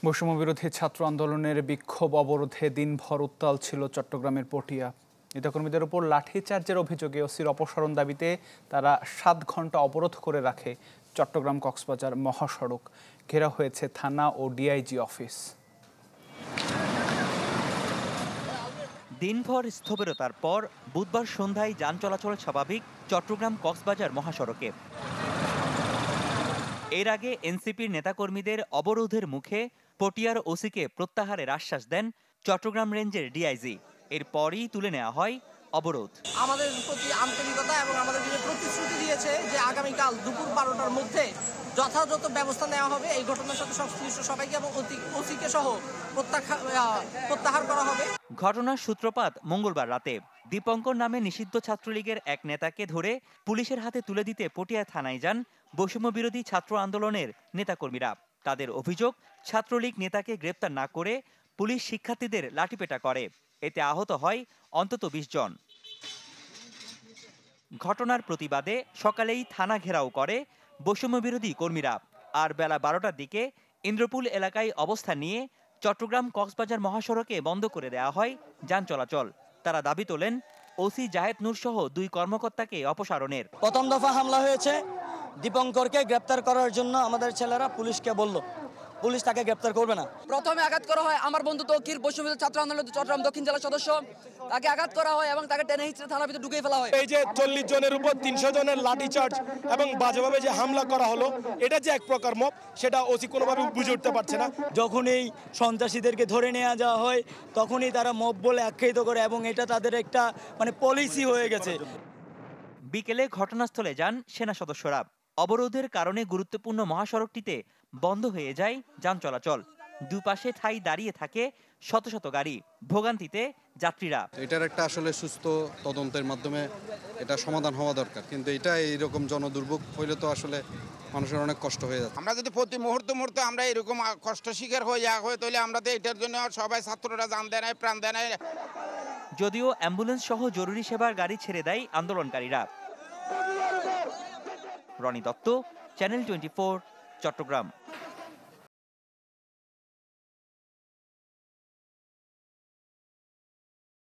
বৈষম্যবিরোধী ছাত্র আন্দোলনের বিক্ষোভ অবরোধে দিনভর উত্তাল ছিল চট্টগ্রামের পটিয়া। নেতাকর্মীদের উপর লাঠিচার্জের অভিযোগে ওসির অপসারণ দাবিতে তারা 7 ঘন্টা অবরোধ করে রাখে চট্টগ্রাম কক্সবাজার মহাসড়ক। ঘেরা হয়েছে থানা ও ডিআইজি অফিস। দিনভর স্থবিরতার পর বুধবার সন্ধ্যায় যান চলাচল স্বাভাবিক চট্টগ্রাম কক্সবাজার মহাসড়কে। এর আগে এনসিপির নেতাকর্মীদের অবরোধের মুখে পটিয়ার ওসিকে প্রত্যাহারের আশ্বাস দেন চট্টগ্রাম রেঞ্জের ডিআইজি। এরপরই তুলে নেওয়া হয় অবরোধ। আমাদের প্রতি আন্তরিকতা এবং আমাদের প্রতিশ্রুতি দিয়েছে যে আগামীকাল দুপুর 12টার মধ্যে যথাযথ ব্যবস্থা নেওয়া হবে। এই ঘটনার সাথে সংশ্লিষ্ট সবাইকে এবং ওসিকে সহ প্রত্যাহার করা হবে। ঘটনার সূত্রপাত মঙ্গলবার রাতে। দীপঙ্কর নামে নিষিদ্ধ ছাত্রলীগের এক নেতাকে ধরে পুলিশের হাতে তুলে দিতে পটিয়া থানায় যান বৈষম্যবিরোধী ছাত্র আন্দোলনের নেতাকর্মীরা। তাদের অভিযোগ, ছাত্রলীগ নেতাকে গ্রেপ্তার না করে পুলিশ শিক্ষার্থীদের লাঠিপেটা করে। এতে আহত হয় অন্তত 20 জন। ঘটনার প্রতিবাদে সকালেই থানা ঘেরাও করে বৈষম্যবিরোধী কর্মীরা। আর বেলা 12টার দিকে ইন্দ্রপুল এলাকায় অবস্থান নিয়ে চট্টগ্রাম কক্সবাজার মহাসড়কে বন্ধ করে দেওয়া হয় যান চলাচল। তারা দাবি তোলেন ওসি জাহেদ নূর সহ 2 কর্মকর্তাকে অপসারণের। প্রথম দফা হামলা হয়েছে, দীপঙ্করকে গ্রেপ্তার করার জন্য আমাদের ছেলেরা পুলিশকে বলল, পুলিশ তাকে গ্রেপ্তার করবে না। প্রথমে আঘাত করা হয় আমার বন্ধু তৌকির, বৈষম্যবিরোধী ছাত্র আন্দোলন চট্টগ্রাম দক্ষিণ জেলা সদস্য। তাকে আঘাত করা হয় এবং তাকে টেনে হিচড়ে থানার ভিতরে ঢুকিয়ে ফেলা হয়। এই যে 40 জনের উপর 300 জনের লাঠিচার্জ এবং বাজেভাবে যে হামলা করা হলো, এটা যে এক প্রকার মব, সেটা ওসি কোনোভাবে বুঝে উঠতে পারছে না। যখন এই সন্ত্রাসীদেরকে ধরে নেওয়া যাওয়া হয় তখনই তারা মব বলে আখ্যায়িত করে এবং এটা তাদের একটা পলিসি হয়ে গেছে। বিকেলে ঘটনাস্থলে যান সেনা সদস্যরা। অবরোধের কারণে গুরুত্বপূর্ণ মহাসড়কটিতে বন্ধ হয়ে যায় যান চলাচল। দুপাশে ঠাই দাঁড়িয়ে থাকে শত শত গাড়ি। ভোগান্তিতে যাত্রীরা। এটার একটা আসলে সুস্থ তদন্তের মাধ্যমে এটা সমাধান হওয়া দরকার, কিন্তু এটা এইরকম জনদুর্ভোগ হইলে তো আসলে মানুষের অনেক কষ্ট হয়ে যাচ্ছে। আমরা যদি প্রতি মুহূর্তে আমরা এরকম কষ্ট শিকার হয়ে যাওয়া হয়, তাহলে আমরা তো এটার জন্য সবাই ছাত্ররা জান দেয় নাই, প্রাণ দেয় নাই। যদিও অ্যাম্বুলেন্স সহ জরুরি সেবার গাড়ি ছেড়ে দেয় আন্দোলনকারীরা। রনি দত্ত, চ্যানেল 24, চট্টগ্রাম।